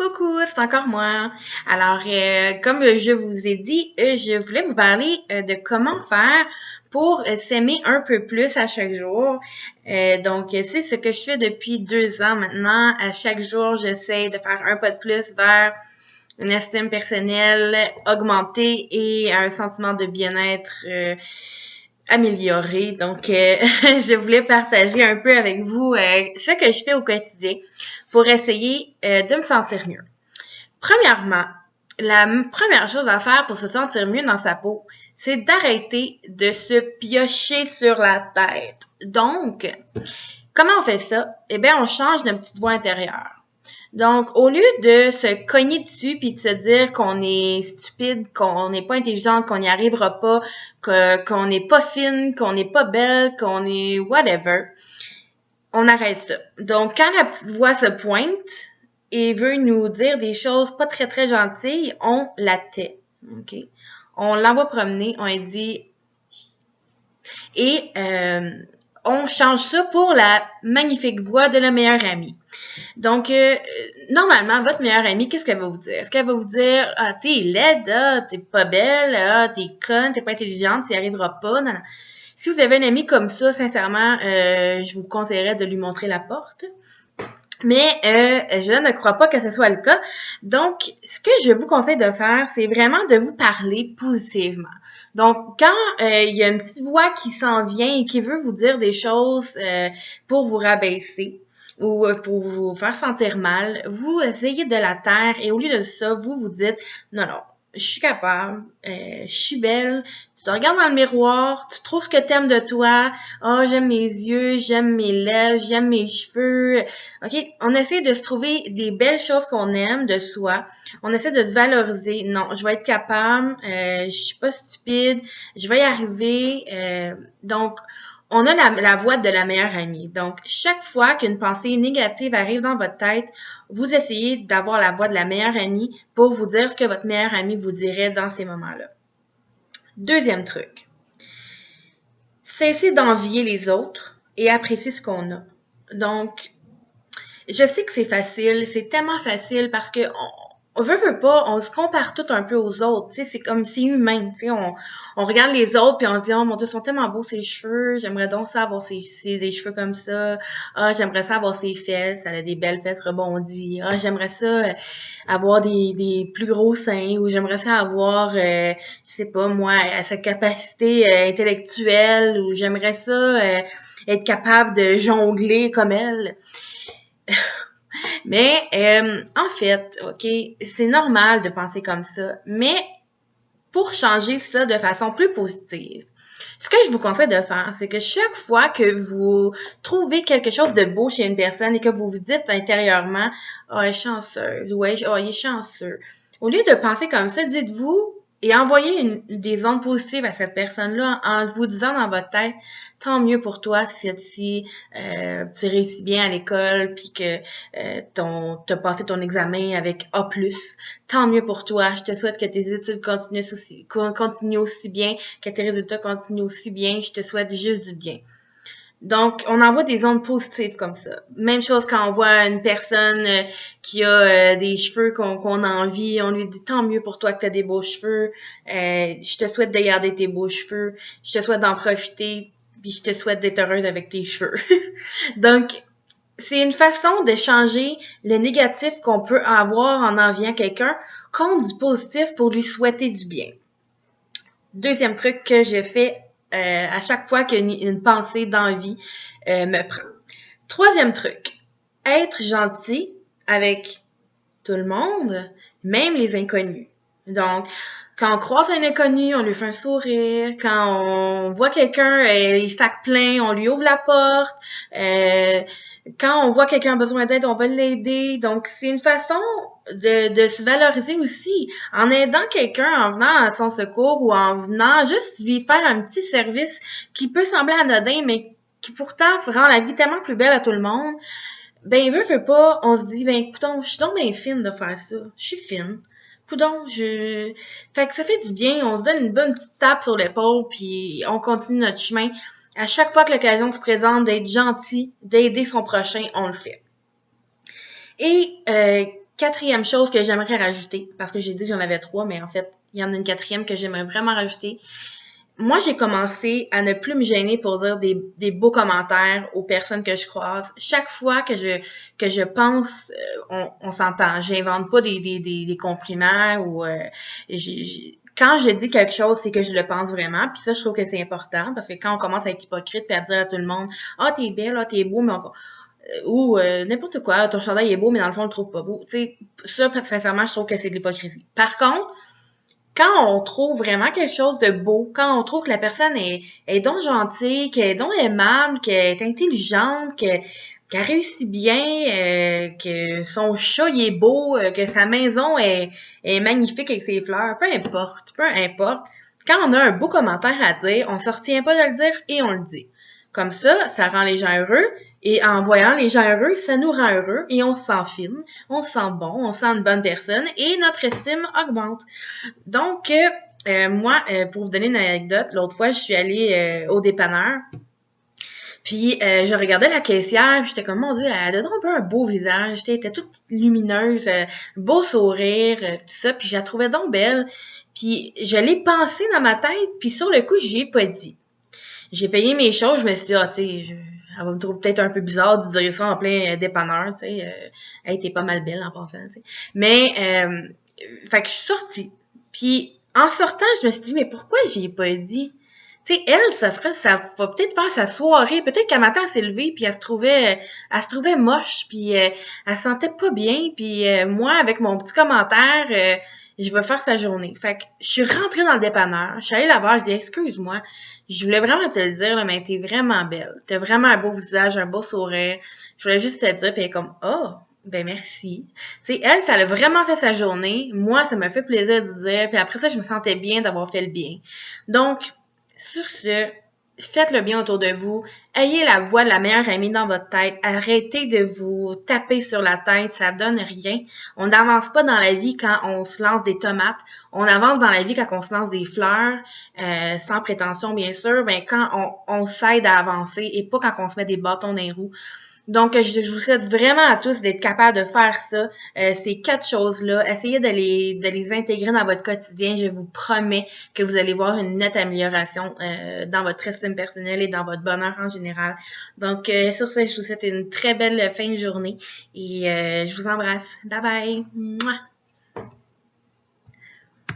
Coucou, c'est encore moi. Alors, comme je vous ai dit, je voulais vous parler de comment faire pour s'aimer un peu plus à chaque jour. Donc, c'est ce que je fais depuis 2 ans maintenant. À chaque jour, j'essaie de faire un pas de plus vers une estime personnelle augmentée et un sentiment de bien-être amélioré. Donc, je voulais partager un peu avec vous ce que je fais au quotidien pour essayer de me sentir mieux. Premièrement, la première chose à faire pour se sentir mieux dans sa peau, c'est d'arrêter de se piocher sur la tête. Donc, comment on fait ça? Eh bien, on change notre petite voix intérieure. Donc, au lieu de se cogner dessus puis de se dire qu'on est stupide, qu'on n'est pas intelligente, qu'on n'y arrivera pas, qu'on n'est pas fine, qu'on n'est pas belle, qu'on est whatever, on arrête ça. Donc, quand la petite voix se pointe et veut nous dire des choses pas très, très gentilles, on la tait. OK? On l'envoie promener, on lui dit... Et on change ça pour la magnifique voix de la meilleure amie. Donc, normalement, votre meilleure amie, qu'est-ce qu'elle va vous dire? Est-ce qu'elle va vous dire « Ah, t'es laide, ah, t'es pas belle, ah, t'es conne, t'es pas intelligente, ça n'y arrivera pas. » Non, non. Si vous avez une amie comme ça, sincèrement, je vous conseillerais de lui montrer la porte. Mais je ne crois pas que ce soit le cas. Donc, ce que je vous conseille de faire, c'est vraiment de vous parler positivement. Donc, quand il y a une petite voix qui s'en vient et qui veut vous dire des choses pour vous rabaisser ou pour vous faire sentir mal, vous essayez de la taire et au lieu de ça, vous vous dites « Non, non, je suis capable, je suis belle, tu te regardes dans le miroir, tu trouves ce que t'aimes de toi, oh, j'aime mes yeux, j'aime mes lèvres, j'aime mes cheveux. » OK? On essaie de se trouver des belles choses qu'on aime de soi. On essaie de se valoriser. Non, je vais être capable, je suis pas stupide, je vais y arriver. Donc, on a la voix de la meilleure amie. Donc, chaque fois qu'une pensée négative arrive dans votre tête, vous essayez d'avoir la voix de la meilleure amie pour vous dire ce que votre meilleure amie vous dirait dans ces moments-là. Deuxième truc. Cessez d'envier les autres et apprécier ce qu'on a. Donc, je sais que c'est facile, c'est tellement facile parce que on veut pas, on se compare tout un peu aux autres, tu sais, c'est comme, c'est humain, tu sais, on regarde les autres puis on se dit, oh mon Dieu, ils sont tellement beaux ses cheveux, j'aimerais donc ça avoir des cheveux comme ça, ah, j'aimerais ça avoir ses fesses, elle a des belles fesses rebondies, ah, j'aimerais ça avoir des plus gros seins, ou j'aimerais ça avoir, je sais pas, moi, cette capacité intellectuelle, ou j'aimerais ça être capable de jongler comme elle. Mais en fait, OK, c'est normal de penser comme ça, mais pour changer ça de façon plus positive, ce que je vous conseille de faire, c'est que chaque fois que vous trouvez quelque chose de beau chez une personne et que vous vous dites intérieurement « Ah, elle est chanceuse » ou « Ah, il est chanceux », au lieu de penser comme ça, dites-vous et envoyez des ondes positives à cette personne-là en vous disant dans votre tête « Tant mieux pour toi si tu réussis bien à l'école puis que t'as passé ton examen avec A+. Tant mieux pour toi. Je te souhaite que tes études continuent aussi bien, que tes résultats continuent aussi bien. Je te souhaite juste du bien. » Donc, on envoie des ondes positives comme ça. Même chose quand on voit une personne qui a des cheveux qu'on envie, on lui dit « Tant mieux pour toi que tu as des beaux cheveux. Je te souhaite de garder tes beaux cheveux. Je te souhaite d'en profiter. Puis je te souhaite d'être heureuse avec tes cheveux. » Donc, c'est une façon de changer le négatif qu'on peut avoir en enviant quelqu'un contre du positif pour lui souhaiter du bien. Deuxième truc que je fais à chaque fois qu'une pensée d'envie me prend. Troisième truc, être gentil avec tout le monde, même les inconnus. Donc, quand on croise un inconnu, on lui fait un sourire. Quand on voit quelqu'un, les sacs pleins, on lui ouvre la porte. Quand on voit quelqu'un a besoin d'aide, on va l'aider. Donc, c'est une façon de se valoriser aussi. En aidant quelqu'un, en venant à son secours ou en venant juste lui faire un petit service qui peut sembler anodin, mais qui pourtant rend la vie tellement plus belle à tout le monde. Ben, veut pas, on se dit, ben, écoutons, je suis donc bien fine de faire ça. Je suis fine. Coudon, Fait que ça fait du bien, on se donne une bonne petite tape sur l'épaule, puis on continue notre chemin. À chaque fois que l'occasion se présente d'être gentil, d'aider son prochain, on le fait. Et quatrième chose que j'aimerais rajouter, parce que j'ai dit que j'en avais 3, mais en fait, il y en a une quatrième que j'aimerais vraiment rajouter. Moi, j'ai commencé à ne plus me gêner pour dire des beaux commentaires aux personnes que je croise. Chaque fois que je pense, on s'entend. J'invente pas des compliments ou quand je dis quelque chose, c'est que je le pense vraiment. Puis ça, je trouve que c'est important parce que quand on commence à être hypocrite puis à dire à tout le monde, ah t'es belle, ah t'es beau, mais ou n'importe quoi, ton chandail est beau, mais dans le fond, on le trouve pas beau. Tu sais, ça, sincèrement, je trouve que c'est de l'hypocrisie. Par contre, quand on trouve vraiment quelque chose de beau, quand on trouve que la personne est donc gentille, qu'elle est donc aimable, qu'elle est intelligente, qu'elle réussit bien, que son chat il est beau, que sa maison est magnifique avec ses fleurs, peu importe, peu importe. Quand on a un beau commentaire à dire, on ne se retient pas de le dire et on le dit. Comme ça rend les gens heureux. Et en voyant les gens heureux, ça nous rend heureux et on se sent fine, on se sent bon, on se sent une bonne personne et notre estime augmente. Donc, moi, pour vous donner une anecdote, l'autre fois, je suis allée au dépanneur. Puis, je regardais la caissière, puis j'étais comme, mon Dieu, elle a donc un peu un beau visage. Elle était toute lumineuse, beau sourire, tout ça. Puis, je la trouvais donc belle. Puis, je l'ai pensé dans ma tête, puis sur le coup, j'y ai pas dit. J'ai payé mes choses, je me suis dit, ah, tu sais, elle va me trouver peut-être un peu bizarre de dire ça en plein dépanneur, tu sais. Elle était pas mal belle en passant, tu sais. Mais, fait que je suis sortie. Puis, en sortant, je me suis dit, mais pourquoi j'y ai pas dit? Tu sais, elle, ça va peut-être faire sa soirée. Peut-être qu'un matin, elle s'est levée, puis elle se trouvait moche, puis elle se sentait pas bien. Puis moi, avec mon petit commentaire, je vais faire sa journée. Fait que je suis rentrée dans le dépanneur. Je suis allée la voir, je dis, excuse-moi, je voulais vraiment te le dire, là, mais t'es vraiment belle. T'as vraiment un beau visage, un beau sourire. Je voulais juste te dire, puis elle est comme, oh, ben merci. Tu sais, elle, ça a vraiment fait sa journée. Moi, ça m'a fait plaisir de dire. Puis après ça, je me sentais bien d'avoir fait le bien. Donc, sur ce, faites le bien autour de vous. Ayez la voix de la meilleure amie dans votre tête. Arrêtez de vous taper sur la tête. Ça donne rien. On n'avance pas dans la vie quand on se lance des tomates. On avance dans la vie quand on se lance des fleurs, sans prétention, bien sûr. Ben, quand on s'aide à avancer et pas quand on se met des bâtons dans les roues. Donc, je vous souhaite vraiment à tous d'être capables de faire ça, ces 4 choses-là. Essayez de les intégrer dans votre quotidien. Je vous promets que vous allez voir une nette amélioration dans votre estime personnelle et dans votre bonheur en général. Donc, sur ce, je vous souhaite une très belle fin de journée et je vous embrasse. Bye bye! Mouah!